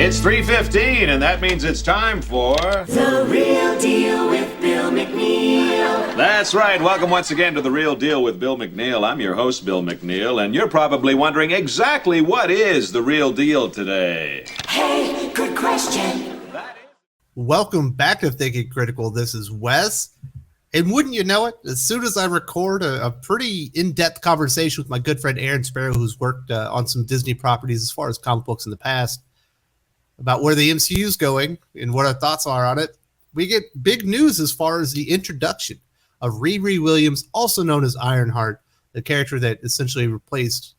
It's 3:15, and that means it's time for... The Real Deal with Bill McNeil. That's right. Welcome once again to The Real Deal with Bill McNeil. I'm your host, Bill McNeil, and you're probably wondering exactly what is the real deal today. Hey, good question. Welcome back to Thinking Critical. This is Wes. And wouldn't you know it, as soon as I record a pretty in-depth conversation with my good friend Aaron Sparrow, who's worked on some Disney properties as far as comic books in the past, about where the MCU is going and what our thoughts are on it, we get big news as far as the introduction of Riri Williams, also known as Ironheart, the character that essentially replaced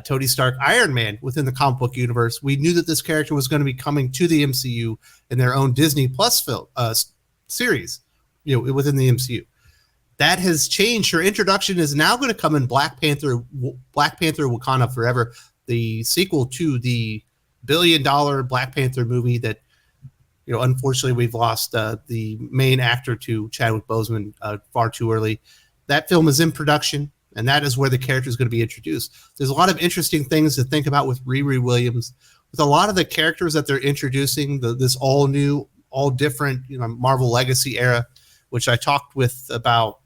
Tony Stark Iron Man within the comic book universe. We knew that this character was going to be coming to the MCU in their own Disney Plus film series, within the MCU. That has changed. Her introduction is now going to come in Black Panther Wakanda Forever, the sequel to the billion-dollar Black Panther movie that, unfortunately we've lost the main actor to Chadwick Boseman far too early. That film is in production, and that is where the character is going to be introduced. There's a lot of interesting things to think about with Riri Williams. With a lot of the characters that they're introducing, this all new, all different, Marvel Legacy era, which I talked about,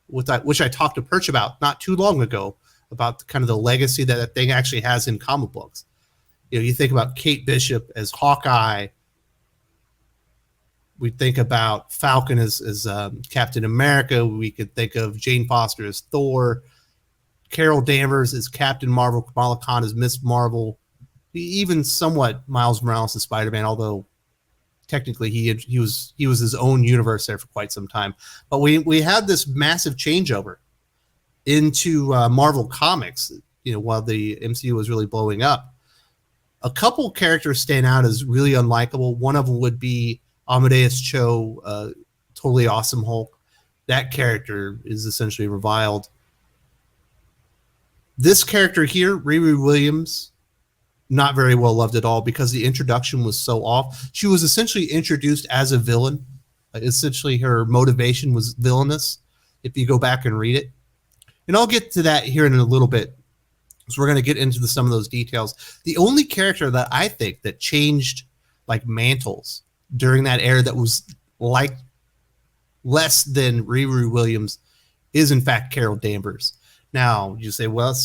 which I talked to Perch about not too long ago, about kind of the legacy that thing actually has in comic books. You think about Kate Bishop as Hawkeye. We think about Falcon as Captain America. We could think of Jane Foster as Thor, Carol Danvers as Captain Marvel, Kamala Khan as Miss Marvel, even somewhat Miles Morales as Spider-Man, although technically he was his own universe there for quite some time. But we had this massive changeover into Marvel Comics, while the MCU was really blowing up. A couple characters stand out as really unlikable. One of them would be Amadeus Cho, Totally Awesome Hulk. That character is essentially reviled. This character here, Riri Williams, not very well loved at all because the introduction was so off. She was essentially introduced as a villain. Essentially, her motivation was villainous, if you go back and read it. And I'll get to that here in a little bit. So we're going to get into some of those details. The only character that I think that changed like mantles during that era that was like less than Riri Williams is in fact Carol Danvers. Now you say, well,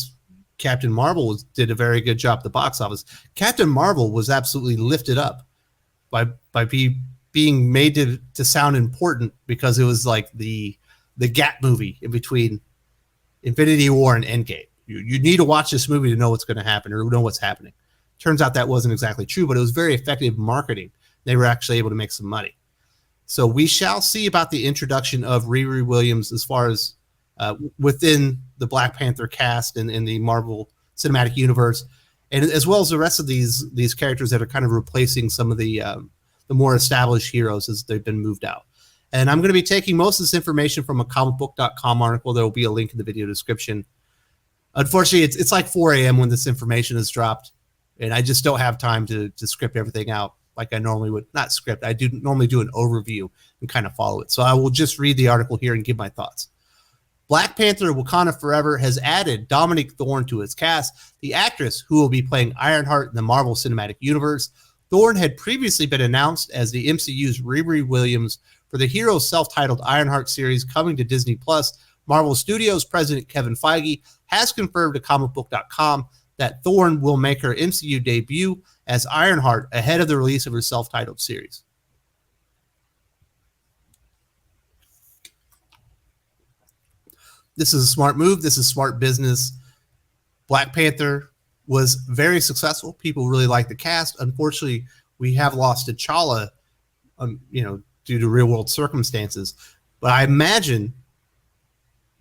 Captain Marvel did a very good job at the box office. Captain Marvel was absolutely lifted up by being made to sound important because it was like the gap movie in between Infinity War and Endgame. You need to watch this movie to know what's going to happen or know what's happening. Turns out that wasn't exactly true, but it was very effective marketing. They were actually able to make some money. So we shall see about the introduction of Riri Williams as far as within the Black Panther cast and in the Marvel Cinematic Universe, and as well as the rest of these characters that are kind of replacing some of the more established heroes as they've been moved out. And I'm going to be taking most of this information from a comicbook.com article. There will be a link in the video description. Unfortunately, it's like 4 a.m. when this information is dropped, and I just don't have time to script everything out like I normally would. Not script. I do normally do an overview and kind of follow it. So I will just read the article here and give my thoughts. Black Panther Wakanda Forever has added Dominique Thorne to its cast, the actress who will be playing Ironheart in the Marvel Cinematic Universe. Thorne had previously been announced as the MCU's Riri Williams for the Heroes self-titled Ironheart series coming to Disney+. Marvel Studios president Kevin Feige has confirmed to comicbook.com that Thorne will make her MCU debut as Ironheart ahead of the release of her self-titled series. This is a smart move. This is smart business. Black Panther was very successful. People really like the cast. Unfortunately, we have lost T'Challa, due to real-world circumstances. But I imagine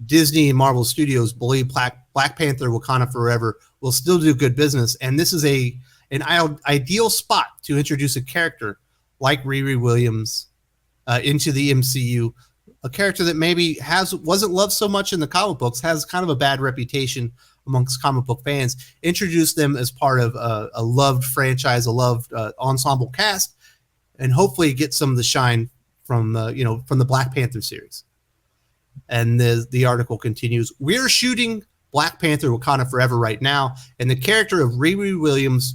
Disney and Marvel Studios believe Black Panther Wakanda Forever will still do good business, and this is an ideal spot to introduce a character like Riri Williams into the MCU, a character that maybe wasn't loved so much in the comic books, has kind of a bad reputation amongst comic book fans. Introduce them as part of a loved franchise, a loved ensemble cast, and hopefully get some of the shine from the Black Panther series. And the article continues, we're shooting Black Panther Wakanda Forever right now, and the character of Riri Williams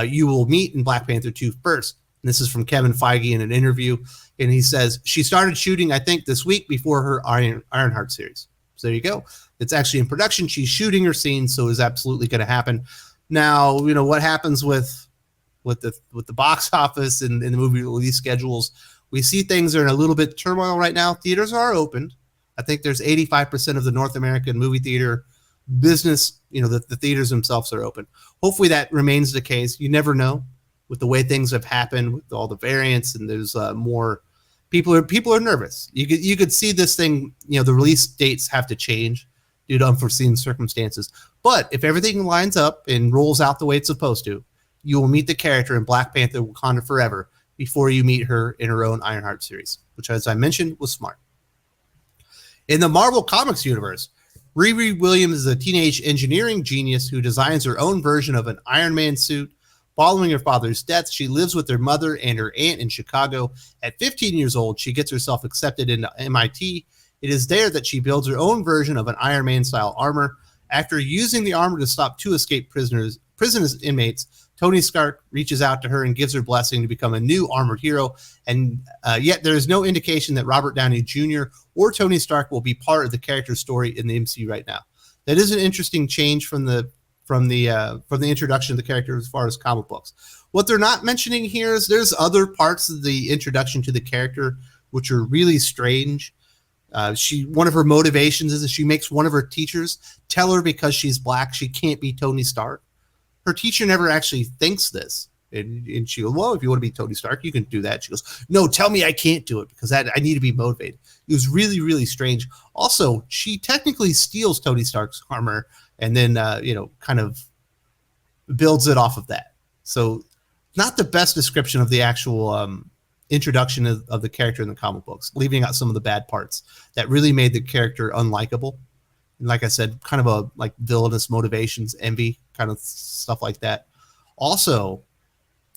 you will meet in Black Panther 2 first. And this is from Kevin Feige in an interview. And he says, she started shooting, I think, this week before her Ironheart series. So there you go. It's actually in production. She's shooting her scenes, so it's absolutely going to happen. Now, what happens with the box office and the movie release schedules, we see things are in a little bit turmoil right now. Theaters are opened. I think there's 85% of the North American movie theater business, the theaters themselves are open. Hopefully that remains the case. You never know with the way things have happened with all the variants, and there's more people are nervous. You could see this thing, the release dates have to change due to unforeseen circumstances. But if everything lines up and rolls out the way it's supposed to, you will meet the character in Black Panther Wakanda Forever before you meet her in her own Ironheart series, which, as I mentioned, was smart. In the Marvel Comics universe, Riri Williams is a teenage engineering genius who designs her own version of an Iron Man suit. Following her father's death, she lives with her mother and her aunt in Chicago. At 15 years old, she gets herself accepted into MIT. It is there that she builds her own version of an Iron Man-style armor. After using the armor to stop two escaped prison inmates, Tony Stark reaches out to her and gives her blessing to become a new armored hero. And yet there is no indication that Robert Downey Jr. or Tony Stark will be part of the character's story in the MCU right now. That is an interesting change from the introduction of the character as far as comic books. What they're not mentioning here is there's other parts of the introduction to the character which are really strange. One of her motivations is that she makes one of her teachers tell her because she's black she can't be Tony Stark. Her teacher never actually thinks this. And she goes, well, if you want to be Tony Stark, you can do that. She goes, no, tell me I can't do it because I need to be motivated. It was really, really strange. Also, she technically steals Tony Stark's armor and then, kind of builds it off of that. So not the best description of the actual introduction of the character in the comic books, leaving out some of the bad parts that really made the character unlikable. And like I said, kind of villainous motivations, envy, kind of stuff like that. Also,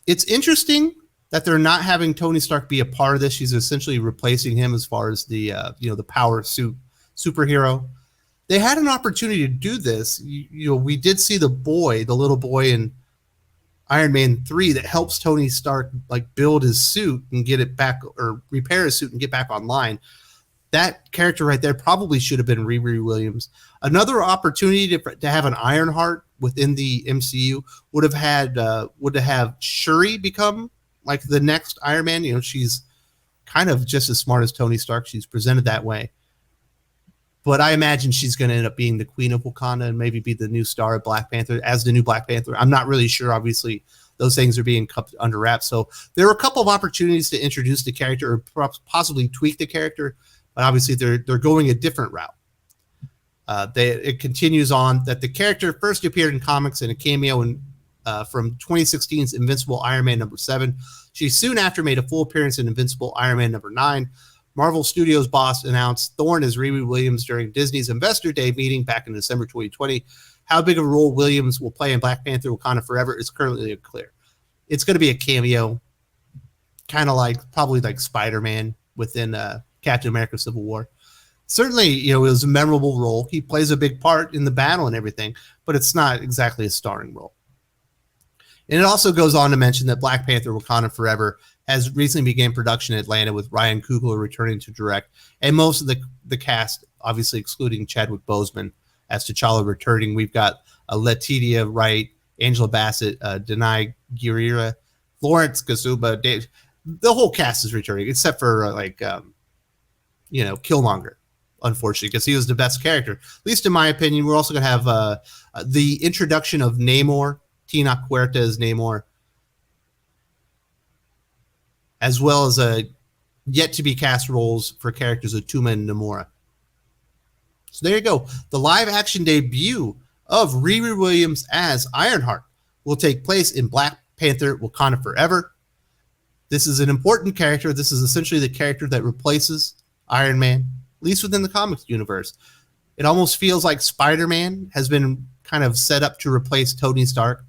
it's interesting that they're not having Tony Stark be a part of this. She's essentially replacing him as far as the power suit superhero. They had an opportunity to do this. We did see the little boy in Iron Man 3 that helps Tony Stark build his suit and get it back, or repair his suit and get back online. That character right there probably should have been Riri Williams. Another opportunity to have an Ironheart within the MCU would have had Shuri become the next Iron Man. She's kind of just as smart as Tony Stark. She's presented that way. But I imagine she's going to end up being the Queen of Wakanda and maybe be the new star of Black Panther as the new Black Panther. I'm not really sure. Obviously, those things are being kept under wraps. So there were a couple of opportunities to introduce the character or perhaps possibly tweak the character. But obviously, they're going a different route. It continues on that the character first appeared in comics in a cameo from 2016's Invincible Iron Man #7. She soon after made a full appearance in Invincible Iron Man #9. Marvel Studios boss announced Thorne as Riri Williams during Disney's Investor Day meeting back in December 2020. How big of a role Williams will play in Black Panther Wakanda Forever is currently unclear. It's going to be a cameo, kind of probably like Spider-Man within Captain America Civil War. Certainly, it was a memorable role. He plays a big part in the battle and everything, but it's not exactly a starring role. And it also goes on to mention that Black Panther Wakanda Forever has recently began production in Atlanta with Ryan Coogler returning to direct, and most of the cast, obviously excluding Chadwick Boseman, as T'Challa returning. We've got Letitia Wright, Angela Bassett, Denai Guerrera, Florence Kasuba. The whole cast is returning, except for Killmonger, unfortunately, because he was the best character, at least in my opinion. We're also going to have the introduction of Namor, Tenoch Huerta as Namor, as well as yet to be cast roles for characters of Tuma and Namora. So there you go. The live action debut of Riri Williams as Ironheart will take place in Black Panther Wakanda Forever. This is an important character. This is essentially the character that replaces Iron Man, at least within the comics universe. It almost feels like Spider-Man has been kind of set up to replace Tony Stark,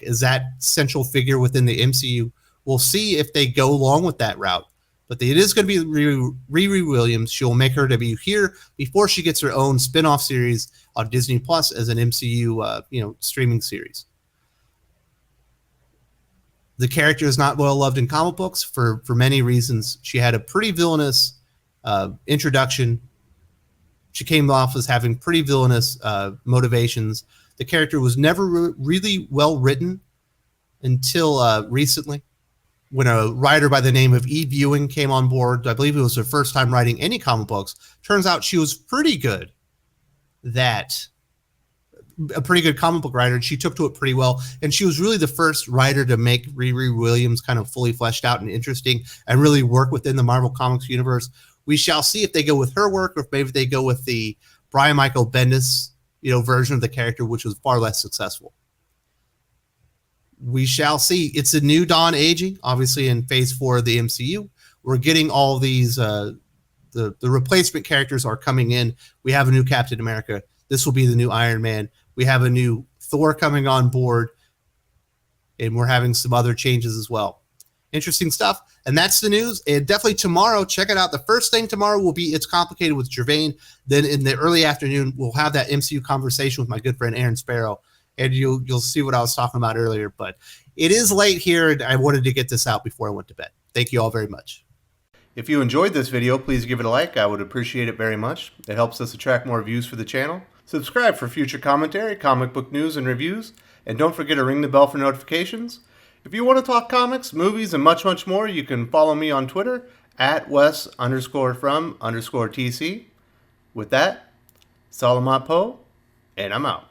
is that central figure within the MCU. We'll see if they go along with that route. But it is going to be Riri Williams. She'll make her debut here before she gets her own spin-off series on Disney Plus as an MCU streaming series. The character is not well loved in comic books for many reasons. She had a pretty villainous introduction. She came off as having pretty villainous motivations. The character was never really well written until recently, when a writer by the name of Eve Ewing came on board. I believe it was her first time writing any comic books. Turns out she was pretty good. A pretty good comic book writer, and she took to it pretty well. And she was really the first writer to make Riri Williams kind of fully fleshed out and interesting and really work within the Marvel Comics universe. We shall see if they go with her work or if maybe they go with the Brian Michael Bendis, version of the character, which was far less successful. We shall see. It's a new dawn aging, obviously in Phase 4 of the MCU. We're getting all these, the replacement characters are coming in. We have a new Captain America. This will be the new Iron Man. We have a new Thor coming on board, and we're having some other changes as well. Interesting stuff. And that's the news. And definitely tomorrow, check it out. The first thing tomorrow will be It's Complicated with Gervain. Then in the early afternoon, we'll have that MCU conversation with my good friend Aaron Sparrow. And you'll see what I was talking about earlier. But it is late here, and I wanted to get this out before I went to bed. Thank you all very much. If you enjoyed this video, please give it a like. I would appreciate it very much. It helps us attract more views for the channel. Subscribe for future commentary, comic book news, and reviews. And don't forget to ring the bell for notifications. If you want to talk comics, movies, and much, much more, you can follow me on Twitter at Wes_from_TC. With that, Salamat Po, and I'm out.